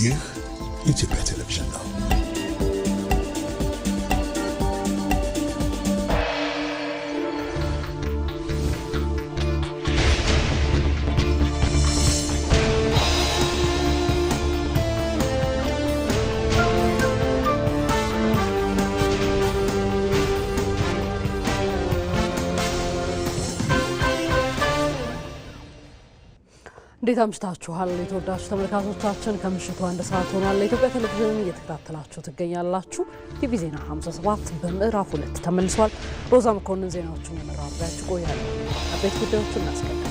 ይህ ኢትዮጵያ ቴሌቪዥን ነው። እንዴት አምሽታችኋል የተወዳጁ ተመልካቾቻችን ከምሽቱ 1 ሰዓት ሆኗል። ኢትዮጵያ ቴሌቪዥን እየተከታተላችሁ ትገኛላችሁ። ቲቪ ዜና 57 በምዕራፍ 2 ተመልሷል። ሮዛ መኮንን ዜናዎቹን እየመራችሁ ቆያለሁ። አቤት ጉዳዮችን እናስቀድም።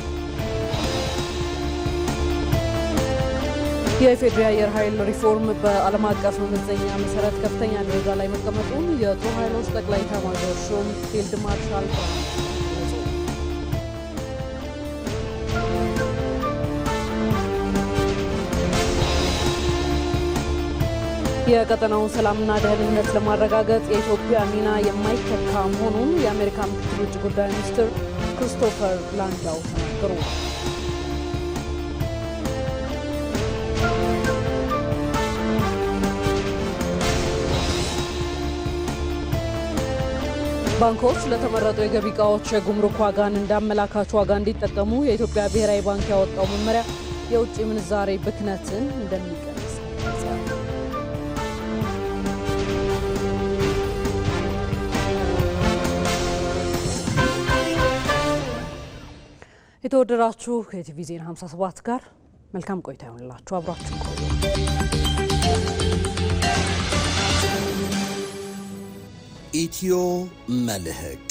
የኢፌዴሪ አየር ኃይል ሪፎርም በዓለም አቀፍ መመዘኛ መሰረት ከፍተኛ ደረጃ ላይ መቀመጡን የጦር ኃይሎች ጠቅላይ ኤታማዦር ሹም ፊልድ ማርሻል የቀጠናውን ሰላምና ደህንነት ለማረጋገጥ የኢትዮጵያ ሚና የማይተካ መሆኑን የአሜሪካ ምክትል ውጭ ጉዳይ ሚኒስትር ክሪስቶፈር ላንዳው ተናገሩ። ባንኮች ለተመረጡ የገቢ ዕቃዎች የጉምሩክ ዋጋን እንዳመላካች ዋጋ እንዲጠቀሙ የኢትዮጵያ ብሔራዊ ባንክ ያወጣው መመሪያ የውጭ ምንዛሬ ብክነትን እንደሚቀንስ የተወደዳችሁ ከቲቪ ዜና 57 ጋር መልካም ቆይታ ይሁንላችሁ። አብራችሁ ቆዩ። ኢትዮ መልህቅ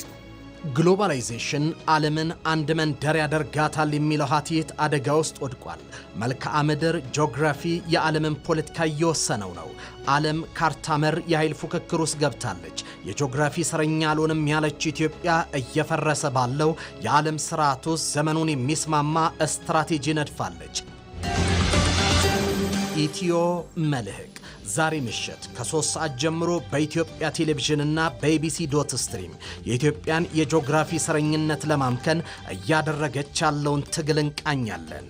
ግሎባላይዜሽን ዓለምን አንድ መንደር ያደርጋታል የሚለው ሀቲት አደጋ ውስጥ ወድቋል። መልክዓ ምድር ጂኦግራፊ የዓለምን ፖለቲካ እየወሰነው ነው። ዓለም ካርታ መር የኃይል ፉክክር ውስጥ ገብታለች። የጂኦግራፊ እስረኛ አልሆንም ያለች ኢትዮጵያ እየፈረሰ ባለው የዓለም ስርዓት ውስጥ ዘመኑን የሚስማማ ስትራቴጂ ነድፋለች። ኢትዮ መልህቅ ዛሬ ምሽት ከ3 ሰዓት ጀምሮ በኢትዮጵያ ቴሌቪዥንና በኢቢሲ.ስትሪም የኢትዮጵያን የጂኦግራፊ እስረኝነት ለማምከን እያደረገች ያለውን ትግል እንቃኛለን።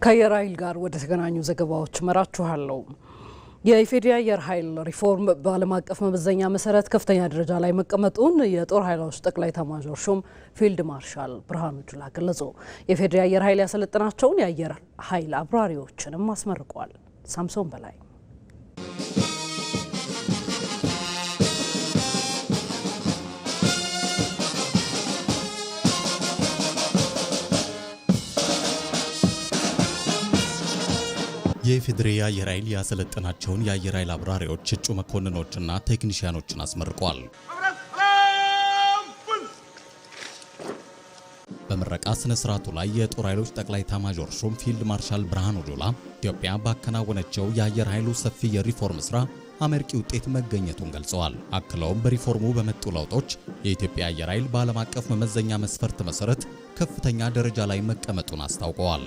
ከአየር ኃይል ጋር ወደ ተገናኙ ዘገባዎች መራችኋለሁ። የኢፌዴሪ አየር ኃይል ሪፎርም በዓለም አቀፍ መመዘኛ መሰረት ከፍተኛ ደረጃ ላይ መቀመጡን የጦር ኃይሎች ጠቅላይ ኤታማዦር ሹም ፊልድ ማርሻል ብርሃኑ ጁላ ገለጹ። የኢፌዴሪ አየር ኃይል ያሰለጠናቸውን የአየር ኃይል አብራሪዎችንም አስመርቋል። ሳምሶን በላይ የኢፌዴሪ አየር ኃይል ያሰለጠናቸውን የአየር ኃይል አብራሪዎች እጩ መኮንኖችና ቴክኒሽያኖችን አስመርቋል። በምረቃ ስነ ስርዓቱ ላይ የጦር ኃይሎች ጠቅላይ ኤታማዦር ሹም ፊልድ ማርሻል ብርሃኑ ጁላ ኢትዮጵያ ባከናወነችው የአየር ኃይሉ ሰፊ የሪፎርም ስራ አመርቂ ውጤት መገኘቱን ገልጸዋል። አክለውም በሪፎርሙ በመጡ ለውጦች የኢትዮጵያ አየር ኃይል በዓለም አቀፍ መመዘኛ መስፈርት መሰረት ከፍተኛ ደረጃ ላይ መቀመጡን አስታውቀዋል።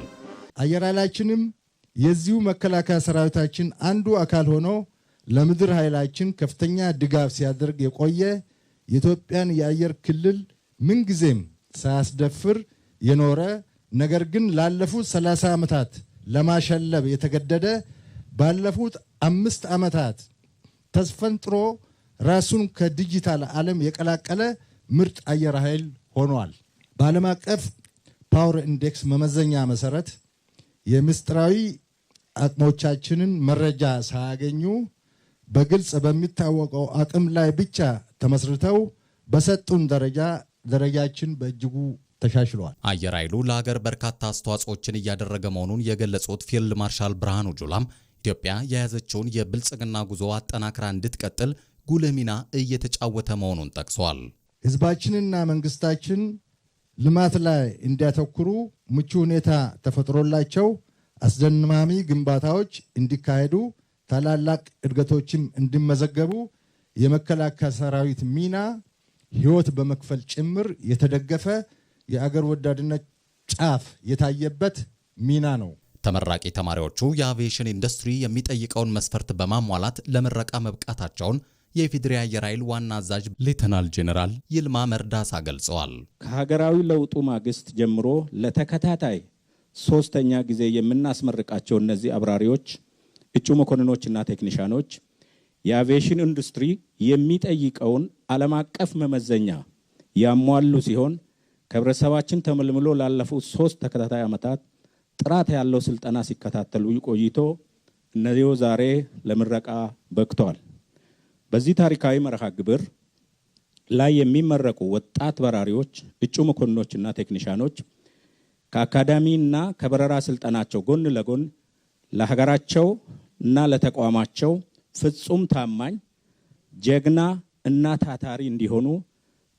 አየር ኃይላችንም የዚሁ መከላከያ ሰራዊታችን አንዱ አካል ሆኖ ለምድር ኃይላችን ከፍተኛ ድጋፍ ሲያደርግ የቆየ የኢትዮጵያን የአየር ክልል ምንጊዜም ሳያስደፍር የኖረ ነገር ግን ላለፉት 30 ዓመታት ለማሸለብ የተገደደ ባለፉት 5 ዓመታት ተስፈንጥሮ ራሱን ከዲጂታል ዓለም የቀላቀለ ምርጥ አየር ኃይል ሆኗል። በዓለም አቀፍ ፓወር ኢንዴክስ መመዘኛ መሰረት የምስጢራዊ አቅሞቻችንን መረጃ ሳያገኙ በግልጽ በሚታወቀው አቅም ላይ ብቻ ተመስርተው በሰጡን ደረጃችን በእጅጉ ተሻሽሏል። አየር ኃይሉ ለሀገር በርካታ አስተዋጽኦችን እያደረገ መሆኑን የገለጹት ፊልድ ማርሻል ብርሃኑ ጁላም ኢትዮጵያ የያዘችውን የብልጽግና ጉዞ አጠናክራ እንድትቀጥል ጉልህ ሚና እየተጫወተ መሆኑን ጠቅሷል። ህዝባችንና መንግስታችን ልማት ላይ እንዲያተኩሩ ምቹ ሁኔታ ተፈጥሮላቸው አስደማሚ ግንባታዎች እንዲካሄዱ ታላላቅ እድገቶችም እንዲመዘገቡ የመከላከያ ሰራዊት ሚና ህይወት በመክፈል ጭምር የተደገፈ የአገር ወዳድነት ጫፍ የታየበት ሚና ነው። ተመራቂ ተማሪዎቹ የአቪዬሽን ኢንዱስትሪ የሚጠይቀውን መስፈርት በማሟላት ለምረቃ መብቃታቸውን የኢፌዴሪ አየር ኃይል ዋና አዛዥ ሌተናል ጄኔራል ይልማ መርዳሳ ገልጸዋል። ከሀገራዊ ለውጡ ማግስት ጀምሮ ለተከታታይ 3ኛ ጊዜ የምናስመርቃቸው እነዚህ አብራሪዎች፣ እጩ መኮንኖችና ቴክኒሻኖች የአቪዬሽን ኢንዱስትሪ የሚጠይቀውን ዓለም አቀፍ መመዘኛ ያሟሉ ሲሆን ከህብረተሰባችን ተመልምሎ ላለፉት 3 ተከታታይ ዓመታት ጥራት ያለው ስልጠና ሲከታተሉ ቆይቶ እነዚሁ ዛሬ ለምረቃ በቅተዋል። በዚህ ታሪካዊ መርሃ ግብር ላይ የሚመረቁ ወጣት በራሪዎች፣ እጩ መኮንኖችና ቴክኒሻኖች ከአካዳሚና ከበረራ ስልጠናቸው ጎን ለጎን ለሀገራቸው እና ለተቋማቸው ፍጹም ታማኝ፣ ጀግና እና ታታሪ እንዲሆኑ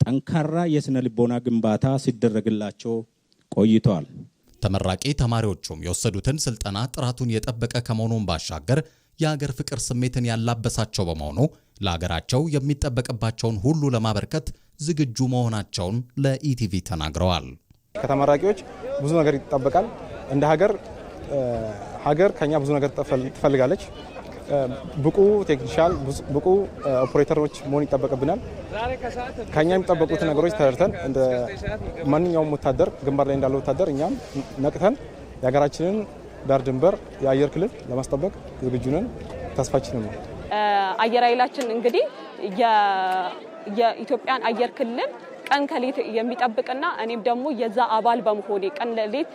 ጠንካራ የስነ ልቦና ግንባታ ሲደረግላቸው ቆይተዋል። ተመራቂ ተማሪዎቹም የወሰዱትን ስልጠና ጥራቱን የጠበቀ ከመሆኑን ባሻገር የሀገር ፍቅር ስሜትን ያላበሳቸው በመሆኑ ለሀገራቸው የሚጠበቅባቸውን ሁሉ ለማበርከት ዝግጁ መሆናቸውን ለኢቲቪ ተናግረዋል። ከተመራቂዎች ብዙ ነገር ይጠበቃል። እንደ ሀገር ከኛ ብዙ ነገር ትፈልጋለች። ብቁ ቴክኒሻል፣ ብቁ ኦፕሬተሮች መሆን ይጠበቅብናል። ከኛ የሚጠበቁት ነገሮች ተረድተን እንደ ማንኛውም ወታደር ግንባር ላይ እንዳለው ወታደር እኛም ነቅተን የሀገራችንን ዳር ድንበር የአየር ክልል ለማስጠበቅ ዝግጁ ነን። ተስፋችንም ነው። አየር ኃይላችን እንግዲህ የኢትዮጵያን አየር ክልል ቀን ከሌት የሚጠብቅና እኔም ደግሞ የዛ አባል በመሆኔ ቀን ለሌት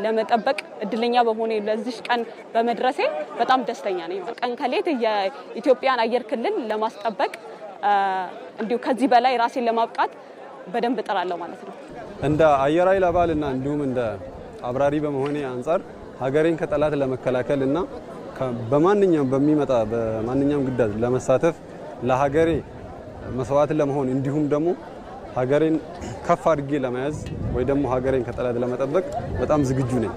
ለመጠበቅ እድለኛ በመሆኔ ለዚህ ቀን በመድረሴ በጣም ደስተኛ ነኝ። ቀን ከሌት የኢትዮጵያን አየር ክልል ለማስጠበቅ እንዲሁ ከዚህ በላይ ራሴን ለማብቃት በደንብ እጥራለሁ ማለት ነው። እንደ አየር ኃይል አባልና እንዲሁም እንደ አብራሪ በመሆኔ አንፃር ሀገሬን ከጠላት ለመከላከል እና በማንኛውም ግዳጅ ለመሳተፍ ለሀገሬ መስዋዕት ለመሆን እንዲሁም ደግሞ ሀገሬን ከፍ አድርጌ ለመያዝ ወይ ደግሞ ሀገሬን ከጠላት ለመጠበቅ በጣም ዝግጁ ነኝ።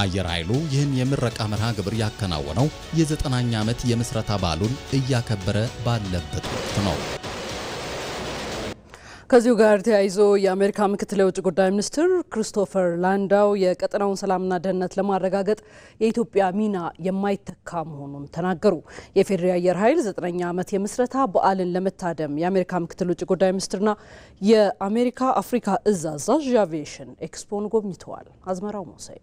አየር ኃይሉ ይህን የምረቃ መርሃ ግብር ያከናወነው የ90ኛ ዓመት የምስረታ በዓሉን እያከበረ ባለበት ወቅት ነው። ከዚሁ ጋር ተያይዞ የአሜሪካ ምክትል የውጭ ጉዳይ ሚኒስትር ክሪስቶፈር ላንዳው የቀጠናውን ሰላምና ደህንነት ለማረጋገጥ የኢትዮጵያ ሚና የማይተካ መሆኑን ተናገሩ። የፌዴራል አየር ኃይል 9ኛ ዓመት የምስረታ በዓልን ለመታደም የአሜሪካ ምክትል የውጭ ጉዳይ ሚኒስትርና የአሜሪካ አፍሪካ እዝ አዛዥ የአቪዬሽን ኤክስፖን ጎብኝተዋል። አዝመራው ሞሳይ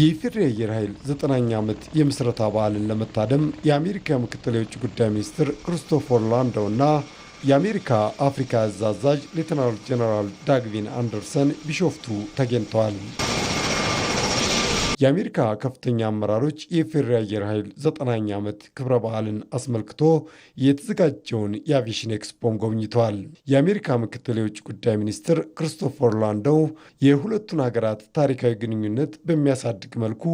የፌዴራል አየር ኃይል 9ኛ ዓመት የምስረታ በዓልን ለመታደም የአሜሪካ ምክትል የውጭ ጉዳይ ሚኒስትር ክሪስቶፈር ላንዳውና የአሜሪካ አፍሪካ እዝ አዛዥ ሌተናል ጄኔራል ዳግቪን አንደርሰን ቢሾፍቱ ተገኝተዋል። የአሜሪካ ከፍተኛ አመራሮች የፌዴራል አየር ኃይል 9ኛ ዓመት ክብረ በዓልን አስመልክቶ የተዘጋጀውን የአቪዬሽን ኤክስፖን ጎብኝተዋል። የአሜሪካ ምክትል የውጭ ጉዳይ ሚኒስትር ክሪስቶፈር ላንዳው የሁለቱን ሀገራት ታሪካዊ ግንኙነት በሚያሳድግ መልኩ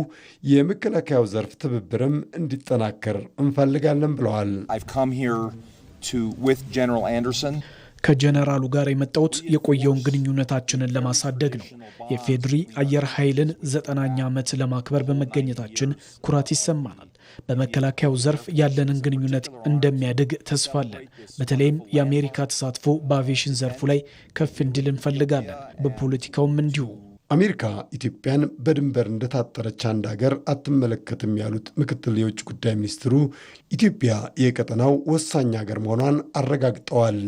የመከላከያው ዘርፍ ትብብርም እንዲጠናከር እንፈልጋለን ብለዋል። ከጀነራሉ ጋር የመጣሁት የቆየውን ግንኙነታችንን ለማሳደግ ነው። የፌዴሪ አየር ኃይልን 9ኛ ዓመት ለማክበር በመገኘታችን ኩራት ይሰማናል። በመከላከያው ዘርፍ ያለንን ግንኙነት እንደሚያድግ ተስፋ አለን። በተለይም የአሜሪካ ተሳትፎ በአቪዬሽን ዘርፉ ላይ ከፍ እንዲል እንፈልጋለን። በፖለቲካውም እንዲሁ። አሜሪካ ኢትዮጵያን በድንበር እንደታጠረች አንድ ሀገር አትመለከትም ያሉት ምክትል የውጭ ጉዳይ ሚኒስትሩ ኢትዮጵያ የቀጠናው ወሳኝ ሀገር መሆኗን አረጋግጠዋል።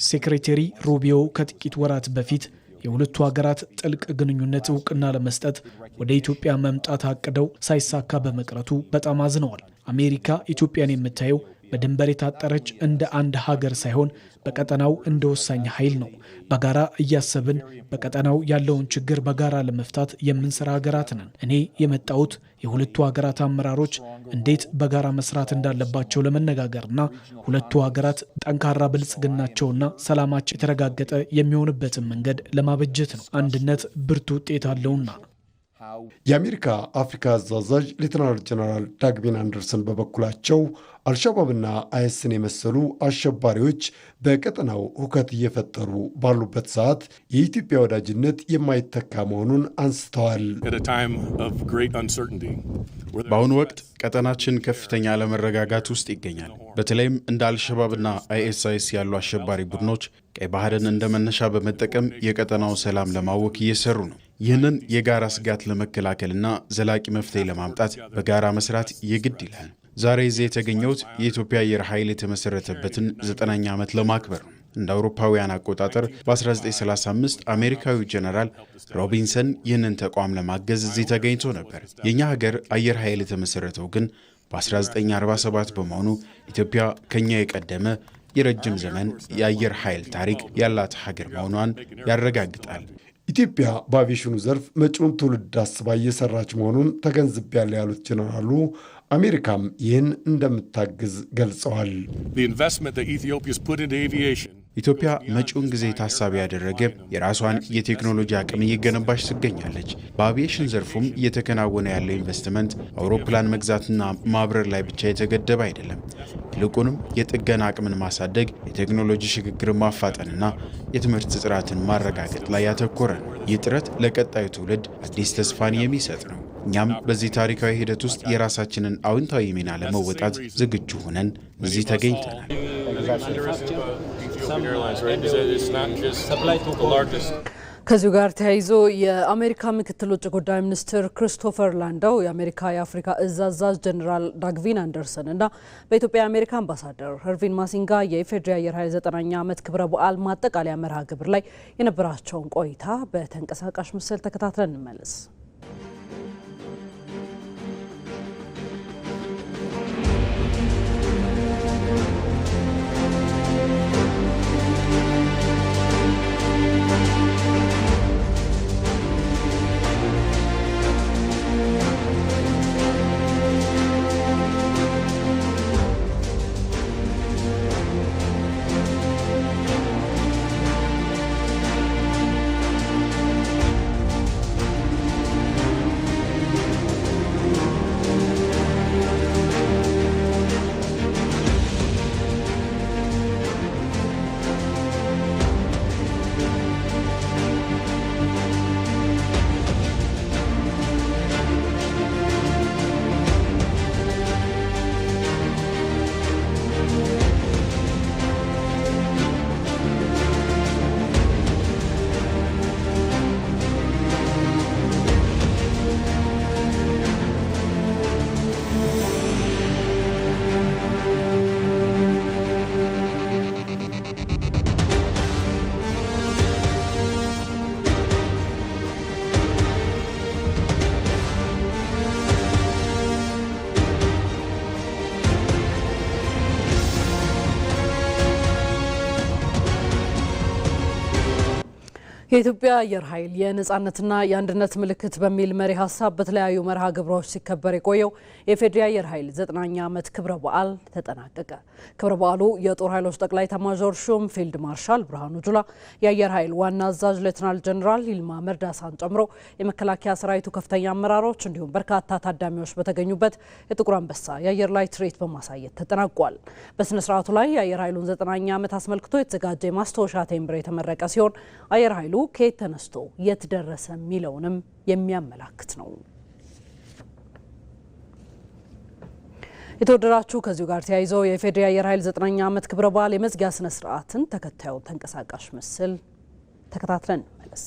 ሴክሬታሪ ሩቢዮ ከጥቂት ወራት በፊት የሁለቱ ሀገራት ጥልቅ ግንኙነት እውቅና ለመስጠት ወደ ኢትዮጵያ መምጣት አቅደው ሳይሳካ በመቅረቱ በጣም አዝነዋል። አሜሪካ ኢትዮጵያን የምታየው በድንበር የታጠረች እንደ አንድ ሀገር ሳይሆን በቀጠናው እንደ ወሳኝ ኃይል ነው። በጋራ እያሰብን በቀጠናው ያለውን ችግር በጋራ ለመፍታት የምንሰራ ሀገራት ነን። እኔ የመጣሁት የሁለቱ ሀገራት አመራሮች እንዴት በጋራ መስራት እንዳለባቸው ለመነጋገርና ሁለቱ ሀገራት ጠንካራ ብልጽግናቸውና ሰላማቸው የተረጋገጠ የሚሆንበትን መንገድ ለማበጀት ነው። አንድነት ብርቱ ውጤት አለውና። የአሜሪካ አፍሪካ አዛዥ ሌተናል ጀነራል ዳግቪን አንደርሰን በበኩላቸው አልሸባብና አይስን የመሰሉ አሸባሪዎች በቀጠናው ሁከት እየፈጠሩ ባሉበት ሰዓት የኢትዮጵያ ወዳጅነት የማይተካ መሆኑን አንስተዋል። በአሁኑ ወቅት ቀጠናችን ከፍተኛ አለመረጋጋት ውስጥ ይገኛል። በተለይም እንደ አልሸባብና አይኤስአይኤስ ያሉ አሸባሪ ቡድኖች ቀይ ባህርን እንደ መነሻ በመጠቀም የቀጠናው ሰላም ለማወክ እየሰሩ ነው። ይህንን የጋራ ስጋት ለመከላከልና ዘላቂ መፍትሄ ለማምጣት በጋራ መስራት የግድ ይላል። ዛሬ እዚህ የተገኘሁት የኢትዮጵያ አየር ኃይል የተመሰረተበትን 9ኛ ዓመት ለማክበር ነው። እንደ አውሮፓውያን አቆጣጠር በ1935 አሜሪካዊ ጀነራል ሮቢንሰን ይህንን ተቋም ለማገዝ እዚህ ተገኝቶ ነበር። የኛ ሀገር አየር ኃይል የተመሰረተው ግን በ1947 በመሆኑ ኢትዮጵያ ከኛ የቀደመ የረጅም ዘመን የአየር ኃይል ታሪክ ያላት ሀገር መሆኗን ያረጋግጣል። ኢትዮጵያ በአቪዬሽኑ ዘርፍ መጪውን ትውልድ አስባ እየሰራች መሆኑን ተገንዝቤያለሁ ያሉት ጀነራሉ አሜሪካም ይህን እንደምታግዝ ገልጸዋል። ኢትዮጵያ መጪውን ጊዜ ታሳቢ ያደረገ የራሷን የቴክኖሎጂ አቅም እየገነባች ትገኛለች። በአቪዬሽን ዘርፉም እየተከናወነ ያለው ኢንቨስትመንት አውሮፕላን መግዛትና ማብረር ላይ ብቻ የተገደበ አይደለም። ይልቁንም የጥገና አቅምን ማሳደግ፣ የቴክኖሎጂ ሽግግርን ማፋጠንና የትምህርት ጥራትን ማረጋገጥ ላይ ያተኮረ ነው። ይህ ጥረት ለቀጣዩ ትውልድ አዲስ ተስፋን የሚሰጥ ነው። እኛም በዚህ ታሪካዊ ሂደት ውስጥ የራሳችንን አዎንታዊ ሚና ለመወጣት ዝግጁ ሆነን እዚህ ተገኝተናል። ከዚሁ ጋር ተያይዞ የአሜሪካ ምክትል ውጭ ጉዳይ ሚኒስትር ክሪስቶፈር ላንዳው የአሜሪካ የአፍሪካ እዝ አዛዥ ጀነራል ዳግቪን አንደርሰን እና በኢትዮጵያ የአሜሪካ አምባሳደር ሄርቪን ማሲንጋ የኢፌዴሪ አየር ኃይል 9ኛ ዓመት ክብረ በዓል ማጠቃለያ መርሃ ግብር ላይ የነበራቸውን ቆይታ በተንቀሳቃሽ ምስል ተከታትለን እንመለስ። የኢትዮጵያ አየር ኃይል የነጻነትና የአንድነት ምልክት በሚል መሪ ሀሳብ በተለያዩ መርሃ ግብሮች ሲከበር የቆየው የኢፌዴሪ አየር ኃይል 9ኛ ዓመት ክብረ በዓል ተጠናቀቀ። ክብረ በዓሉ የጦር ኃይሎች ጠቅላይ ኤታማዦር ሹም ፊልድ ማርሻል ብርሃኑ ጁላ፣ የአየር ኃይል ዋና አዛዥ ሌተናል ጀነራል ይልማ መርዳሳን ጨምሮ የመከላከያ ሰራዊቱ ከፍተኛ አመራሮች እንዲሁም በርካታ ታዳሚዎች በተገኙበት የጥቁር አንበሳ የአየር ላይ ትርኢት በማሳየት ተጠናቋል። በስነ ስርዓቱ ላይ የአየር ኃይሉን 9ኛ ዓመት አስመልክቶ የተዘጋጀ የማስታወሻ ቴምብር የተመረቀ ሲሆን አየር ኃይሉ ከየት ተነስቶ የት ደረሰ የሚለውንም የሚያመላክት ነው። የተወደዳችሁ ከዚሁ ጋር ተያይዞ የኢፌዴሪ አየር ኃይል 9ኛ ዓመት ክብረ በዓል የመዝጊያ ስነ ስርዓትን ተከታዩ ተንቀሳቃሽ ምስል ተከታትለን እንመለስ።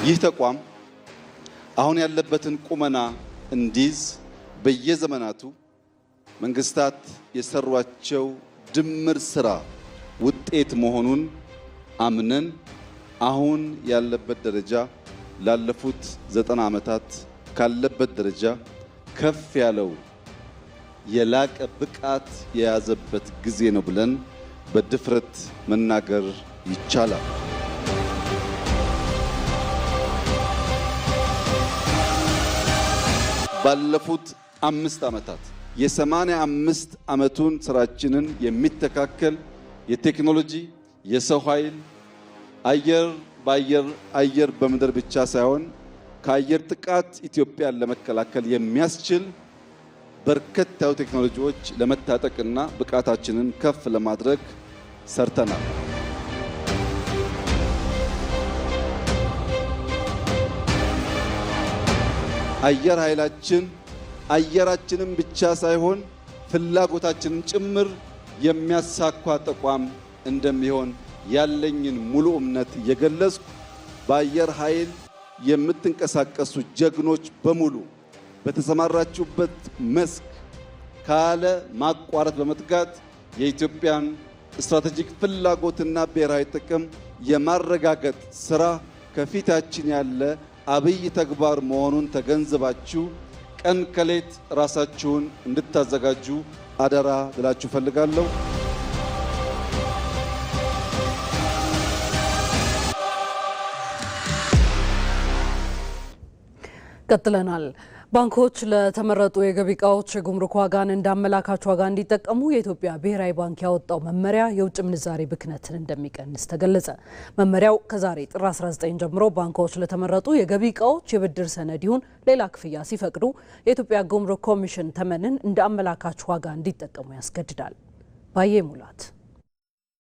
ይህ ተቋም አሁን ያለበትን ቁመና እንዲይዝ በየዘመናቱ መንግስታት የሰሯቸው ድምር ስራ ውጤት መሆኑን አምነን አሁን ያለበት ደረጃ ላለፉት 90 ዓመታት ካለበት ደረጃ ከፍ ያለው የላቀ ብቃት የያዘበት ጊዜ ነው ብለን በድፍረት መናገር ይቻላል። ባለፉት 5 ዓመታት የ85 ዓመቱን ስራችንን የሚተካከል የቴክኖሎጂ የሰው ኃይል አየር በምድር ብቻ ሳይሆን ከአየር ጥቃት ኢትዮጵያን ለመከላከል የሚያስችል በርከት ያሉ ቴክኖሎጂዎች ለመታጠቅና ብቃታችንን ከፍ ለማድረግ ሰርተናል። አየር ኃይላችን አየራችንን ብቻ ሳይሆን ፍላጎታችንን ጭምር የሚያሳካ ተቋም እንደሚሆን ያለኝን ሙሉ እምነት የገለጽኩ በአየር ኃይል የምትንቀሳቀሱ ጀግኖች በሙሉ በተሰማራችሁበት መስክ ካለ ማቋረጥ በመትጋት የኢትዮጵያን ስትራቴጂክ ፍላጎትና ብሔራዊ ጥቅም የማረጋገጥ ስራ ከፊታችን ያለ አብይ ተግባር መሆኑን ተገንዝባችሁ ቀን ከሌት ራሳችሁን እንድታዘጋጁ አደራ ልላችሁ ፈልጋለሁ። ቀጥለናል። ባንኮች ለተመረጡ የገቢ ዕቃዎች የጉምሩክ ዋጋን እንዳመላካች ዋጋ እንዲጠቀሙ የኢትዮጵያ ብሔራዊ ባንክ ያወጣው መመሪያ የውጭ ምንዛሬ ብክነትን እንደሚቀንስ ተገለጸ። መመሪያው ከዛሬ ጥር 19 ጀምሮ ባንኮች ለተመረጡ የገቢ ዕቃዎች የብድር ሰነድ ይሁን ሌላ ክፍያ ሲፈቅዱ የኢትዮጵያ ጉምሩክ ኮሚሽን ተመንን እንደ አመላካች ዋጋ እንዲጠቀሙ ያስገድዳል። ባዬ ሙላት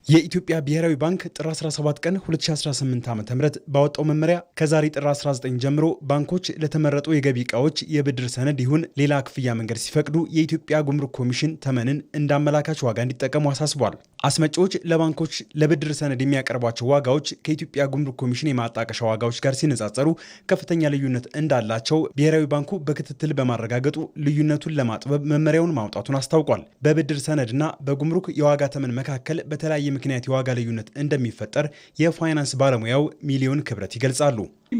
የኢትዮጵያ ብሔራዊ ባንክ ጥር 17 ቀን 2018 ዓ.ም ባወጣው መመሪያ ከዛሬ ጥር 19 ጀምሮ ባንኮች ለተመረጡ የገቢ ዕቃዎች የብድር ሰነድ ይሁን ሌላ ክፍያ መንገድ ሲፈቅዱ የኢትዮጵያ ጉምሩክ ኮሚሽን ተመንን እንዳመላካች ዋጋ እንዲጠቀሙ አሳስቧል። አስመጪዎች ለባንኮች ለብድር ሰነድ የሚያቀርቧቸው ዋጋዎች ከኢትዮጵያ ጉምሩክ ኮሚሽን የማጣቀሻ ዋጋዎች ጋር ሲነጻጸሩ ከፍተኛ ልዩነት እንዳላቸው ብሔራዊ ባንኩ በክትትል በማረጋገጡ ልዩነቱን ለማጥበብ መመሪያውን ማውጣቱን አስታውቋል። በብድር ሰነድና በጉምሩክ የዋጋ ተመን መካከል በተለያየ ምክንያት የዋጋ ልዩነት እንደሚፈጠር የፋይናንስ ባለሙያው ሚሊዮን ክብረት ይገልጻሉ።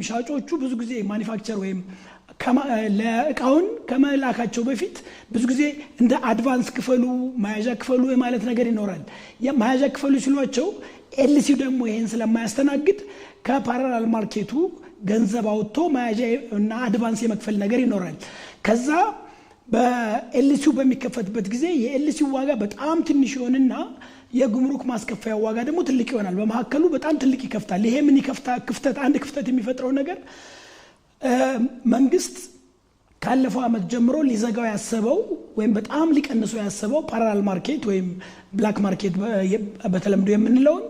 ሻጮቹ ብዙ ጊዜ ማኒፋክቸር ወይም ለእቃውን ከመላካቸው በፊት ብዙ ጊዜ እንደ አድቫንስ ክፈሉ፣ መያዣ ክፈሉ የማለት ነገር ይኖራል። መያዣ ክፈሉ ሲሏቸው ኤልሲው ደግሞ ይሄን ስለማያስተናግድ ከፓራላል ማርኬቱ ገንዘብ አውጥቶ መያዣ እና አድቫንስ የመክፈል ነገር ይኖራል። ከዛ በኤልሲው በሚከፈትበት ጊዜ የኤልሲው ዋጋ በጣም ትንሽ ይሆንና የጉምሩክ ማስከፈያ ዋጋ ደግሞ ትልቅ ይሆናል። በመሐከሉ በጣም ትልቅ ይከፍታል። ይሄ ምን ክፍተት አንድ ክፍተት የሚፈጥረው ነገር መንግስት ካለፈው ዓመት ጀምሮ ሊዘጋው ያሰበው ወይም በጣም ሊቀንሰው ያሰበው ፓራላል ማርኬት ወይም ብላክ ማርኬት በተለምዶ የምንለውን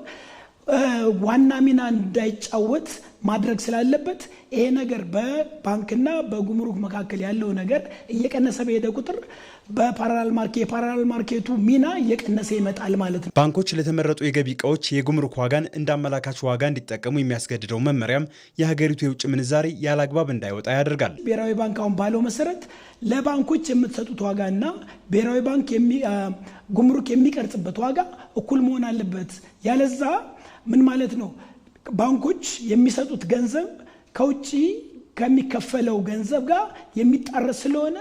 ዋና ሚና እንዳይጫወት ማድረግ ስላለበት ይሄ ነገር በባንክና በጉምሩክ መካከል ያለው ነገር እየቀነሰ በሄደ ቁጥር የፓራላል ማርኬቱ ሚና እየቀነሰ ይመጣል ማለት ነው። ባንኮች ለተመረጡ የገቢ ዕቃዎች የጉምሩክ ዋጋን እንዳመላካች ዋጋ እንዲጠቀሙ የሚያስገድደው መመሪያም የሀገሪቱ የውጭ ምንዛሬ ያለአግባብ እንዳይወጣ ያደርጋል። ብሔራዊ ባንክ አሁን ባለው መሰረት ለባንኮች የምትሰጡት ዋጋና ብሔራዊ ባንክ ጉምሩክ የሚቀርጽበት ዋጋ እኩል መሆን አለበት። ያለዛ ምን ማለት ነው? ባንኮች የሚሰጡት ገንዘብ ከውጪ ከሚከፈለው ገንዘብ ጋር የሚጣረስ ስለሆነ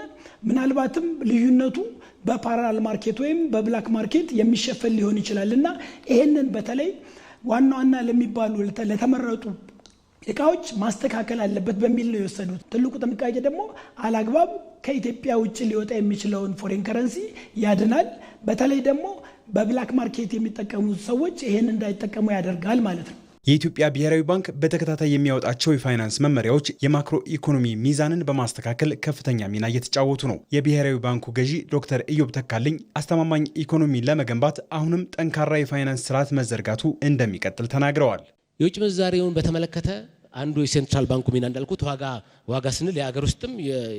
ምናልባትም ልዩነቱ በፓራላል ማርኬት ወይም በብላክ ማርኬት የሚሸፈን ሊሆን ይችላል እና ይሄንን በተለይ ዋና ዋና ለሚባሉ ለተመረጡ እቃዎች ማስተካከል አለበት በሚል ነው የወሰዱት። ትልቁ ጥንቃቄ ደግሞ አላግባብ ከኢትዮጵያ ውጭ ሊወጣ የሚችለውን ፎሬን ከረንሲ ያድናል። በተለይ ደግሞ በብላክ ማርኬት የሚጠቀሙ ሰዎች ይሄን እንዳይጠቀሙ ያደርጋል ማለት ነው። የኢትዮጵያ ብሔራዊ ባንክ በተከታታይ የሚያወጣቸው የፋይናንስ መመሪያዎች የማክሮ ኢኮኖሚ ሚዛንን በማስተካከል ከፍተኛ ሚና እየተጫወቱ ነው። የብሔራዊ ባንኩ ገዢ ዶክተር ኢዮብ ተካልኝ አስተማማኝ ኢኮኖሚን ለመገንባት አሁንም ጠንካራ የፋይናንስ ስርዓት መዘርጋቱ እንደሚቀጥል ተናግረዋል። የውጭ ምንዛሬውን በተመለከተ አንዱ የሴንትራል ባንኩ ሚና እንዳልኩት ዋጋ ስንል የሀገር ውስጥም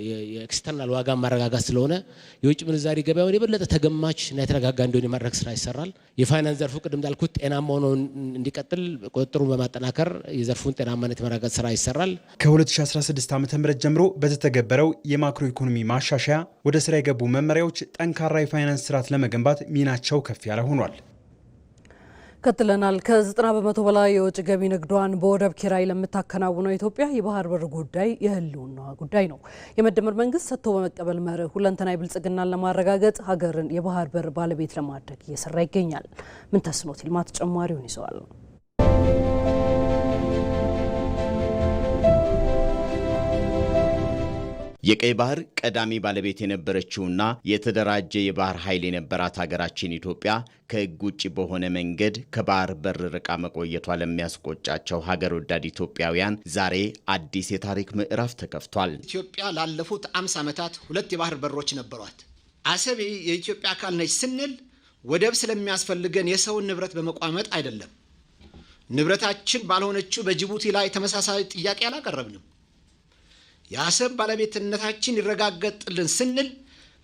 የኤክስተርናል ዋጋ ማረጋጋት ስለሆነ የውጭ ምንዛሪ ገበያውን የበለጠ ተገማች እና የተረጋጋ እንዲሆን የማድረግ ስራ ይሰራል። የፋይናንስ ዘርፉ ቅድም እንዳልኩት ጤናማ ሆኖ እንዲቀጥል ቁጥጥሩን በማጠናከር የዘርፉን ጤናማነት የማረጋገጥ ስራ ይሰራል። ከ2016 ዓ.ም ጀምሮ በተተገበረው የማክሮ ኢኮኖሚ ማሻሻያ ወደ ስራ የገቡ መመሪያዎች ጠንካራ የፋይናንስ ስርዓት ለመገንባት ሚናቸው ከፍ ያለ ሆኗል። ቀጥለናል። ከ90 በመቶ በላይ የውጭ ገቢ ንግዷን በወደብ ኪራይ ለምታከናውነው ኢትዮጵያ የባህር በር ጉዳይ የህልውና ጉዳይ ነው። የመደመር መንግስት ሰጥቶ በመቀበል መርህ ሁለንተናዊ ብልጽግናን ለማረጋገጥ ሀገርን የባህር በር ባለቤት ለማድረግ እየሰራ ይገኛል። ምን ተስኖት ይልማ ተጨማሪውን ይዘዋል። የቀይ ባህር ቀዳሚ ባለቤት የነበረችውና የተደራጀ የባህር ኃይል የነበራት ሀገራችን ኢትዮጵያ ከህግ ውጭ በሆነ መንገድ ከባህር በር ርቃ መቆየቷ ለሚያስቆጫቸው ሀገር ወዳድ ኢትዮጵያውያን ዛሬ አዲስ የታሪክ ምዕራፍ ተከፍቷል። ኢትዮጵያ ላለፉት 50 ዓመታት 2 የባህር በሮች ነበሯት። አሰብ የኢትዮጵያ አካል ነች ስንል ወደብ ስለሚያስፈልገን የሰውን ንብረት በመቋመጥ አይደለም። ንብረታችን ባልሆነችው በጅቡቲ ላይ ተመሳሳይ ጥያቄ አላቀረብንም። የአሰብ ባለቤትነታችን ይረጋገጥልን ስንል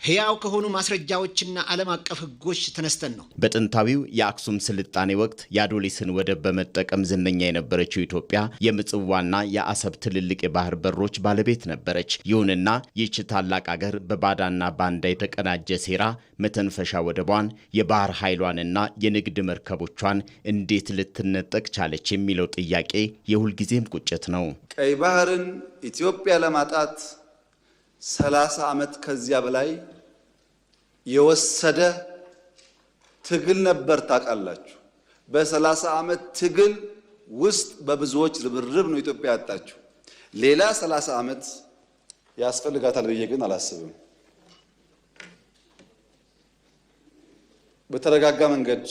ህያው ከሆኑ ማስረጃዎችና ዓለም አቀፍ ህጎች ተነስተን ነው። በጥንታዊው የአክሱም ስልጣኔ ወቅት የአዶሊስን ወደብ በመጠቀም ዝነኛ የነበረችው ኢትዮጵያ የምጽዋና የአሰብ ትልልቅ የባህር በሮች ባለቤት ነበረች። ይሁንና ይህች ታላቅ አገር በባዳና ባንዳ የተቀናጀ ሴራ መተንፈሻ ወደቧን፣ የባህር ኃይሏንና የንግድ መርከቦቿን እንዴት ልትነጠቅ ቻለች የሚለው ጥያቄ የሁልጊዜም ቁጭት ነው። ቀይ ባህርን ኢትዮጵያ ለማጣት 30 ዓመት ከዚያ በላይ የወሰደ ትግል ነበር። ታውቃላችሁ። በ30 ዓመት ትግል ውስጥ በብዙዎች ርብርብ ነው ኢትዮጵያ ያጣችው። ሌላ 30 ዓመት ያስፈልጋታል ብዬ ግን አላስብም። በተረጋጋ መንገድ፣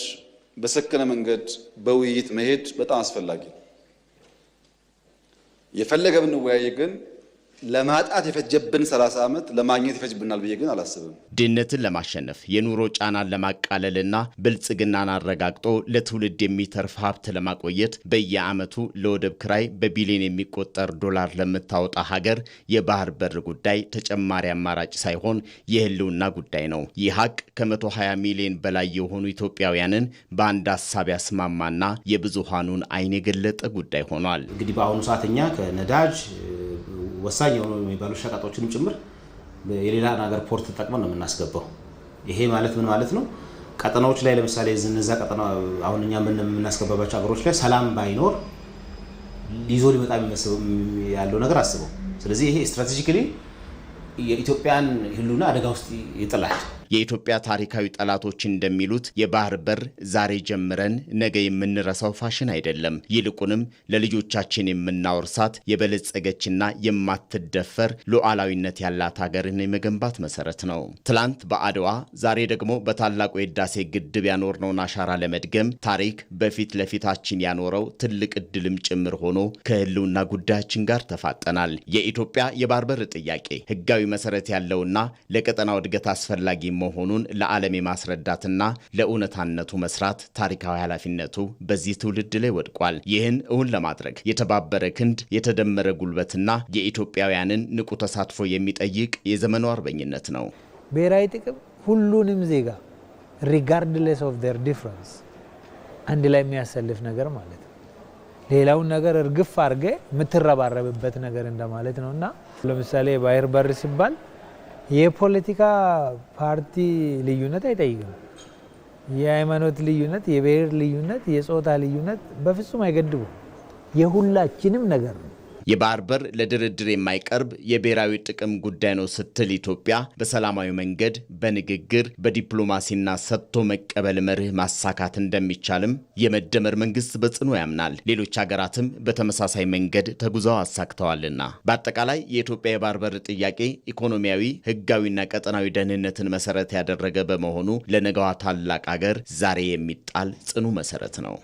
በሰከነ መንገድ በውይይት መሄድ በጣም አስፈላጊ ነው። የፈለገ ብንወያይ ግን ለማጣት የፈጀብን 30 ዓመት ለማግኘት ይፈጅብናል ብዬ ግን አላስብም። ድህነትን ለማሸነፍ የኑሮ ጫናን ለማቃለልና ብልጽግናን አረጋግጦ ለትውልድ የሚተርፍ ሀብት ለማቆየት በየዓመቱ ለወደብ ክራይ በቢሊዮን የሚቆጠር ዶላር ለምታወጣ ሀገር የባህር በር ጉዳይ ተጨማሪ አማራጭ ሳይሆን የህልውና ጉዳይ ነው። ይህ ሀቅ ከ120 ሚሊዮን በላይ የሆኑ ኢትዮጵያውያንን በአንድ ሀሳብ ያስማማና የብዙሃኑን አይን የገለጠ ጉዳይ ሆኗል። እንግዲህ በአሁኑ ሰዓተኛ ከነዳጅ ወሳኝ የሆኑ የሚባሉ ሸቀጦችንም ጭምር የሌላ ሀገር ፖርት ተጠቅመን ነው የምናስገባው። ይሄ ማለት ምን ማለት ነው? ቀጠናዎች ላይ ለምሳሌ እነዛ ቀጠና አሁን እኛ የምናስገባባቸው ሀገሮች ላይ ሰላም ባይኖር ይዞ ሊመጣ ያለው ነገር አስበው። ስለዚህ ይሄ ስትራቴጂካሊ የኢትዮጵያን ህልውና አደጋ ውስጥ ይጥላል። የኢትዮጵያ ታሪካዊ ጠላቶች እንደሚሉት የባህር በር ዛሬ ጀምረን ነገ የምንረሳው ፋሽን አይደለም። ይልቁንም ለልጆቻችን የምናወርሳት የበለጸገችና የማትደፈር ሉዓላዊነት ያላት ሀገርን የመገንባት መሰረት ነው። ትላንት በአድዋ ዛሬ ደግሞ በታላቁ የህዳሴ ግድብ ያኖርነውን አሻራ ለመድገም ታሪክ በፊት ለፊታችን ያኖረው ትልቅ እድልም ጭምር ሆኖ ከህልውና ጉዳያችን ጋር ተፋጠናል። የኢትዮጵያ የባህር በር ጥያቄ ህጋዊ መሰረት ያለውና ለቀጠናው እድገት አስፈላጊ መሆኑን ለዓለም የማስረዳትና ለእውነታነቱ መስራት ታሪካዊ ኃላፊነቱ በዚህ ትውልድ ላይ ወድቋል። ይህን እውን ለማድረግ የተባበረ ክንድ፣ የተደመረ ጉልበትና የኢትዮጵያውያንን ንቁ ተሳትፎ የሚጠይቅ የዘመኑ አርበኝነት ነው። ብሔራዊ ጥቅም ሁሉንም ዜጋ ሪጋርድለስ ኦፍ ዜር ዲፍረንስ አንድ ላይ የሚያሰልፍ ነገር ማለት ነው። ሌላውን ነገር እርግፍ አድርገ የምትረባረብበት ነገር እንደማለት ነውና ለምሳሌ ባህር በር ሲባል የፖለቲካ ፓርቲ ልዩነት አይጠይቅም። የሃይማኖት ልዩነት፣ የብሔር ልዩነት፣ የጾታ ልዩነት በፍጹም አይገድቡም። የሁላችንም ነገር ነው። የባህር በር ለድርድር የማይቀርብ የብሔራዊ ጥቅም ጉዳይ ነው ስትል ኢትዮጵያ በሰላማዊ መንገድ በንግግር በዲፕሎማሲና ሰጥቶ መቀበል መርህ ማሳካት እንደሚቻልም የመደመር መንግስት በጽኑ ያምናል። ሌሎች ሀገራትም በተመሳሳይ መንገድ ተጉዘው አሳክተዋልና በአጠቃላይ የኢትዮጵያ የባህር በር ጥያቄ ኢኮኖሚያዊ፣ ህጋዊና ቀጠናዊ ደህንነትን መሰረት ያደረገ በመሆኑ ለነገዋ ታላቅ ሀገር ዛሬ የሚጣል ጽኑ መሰረት ነው።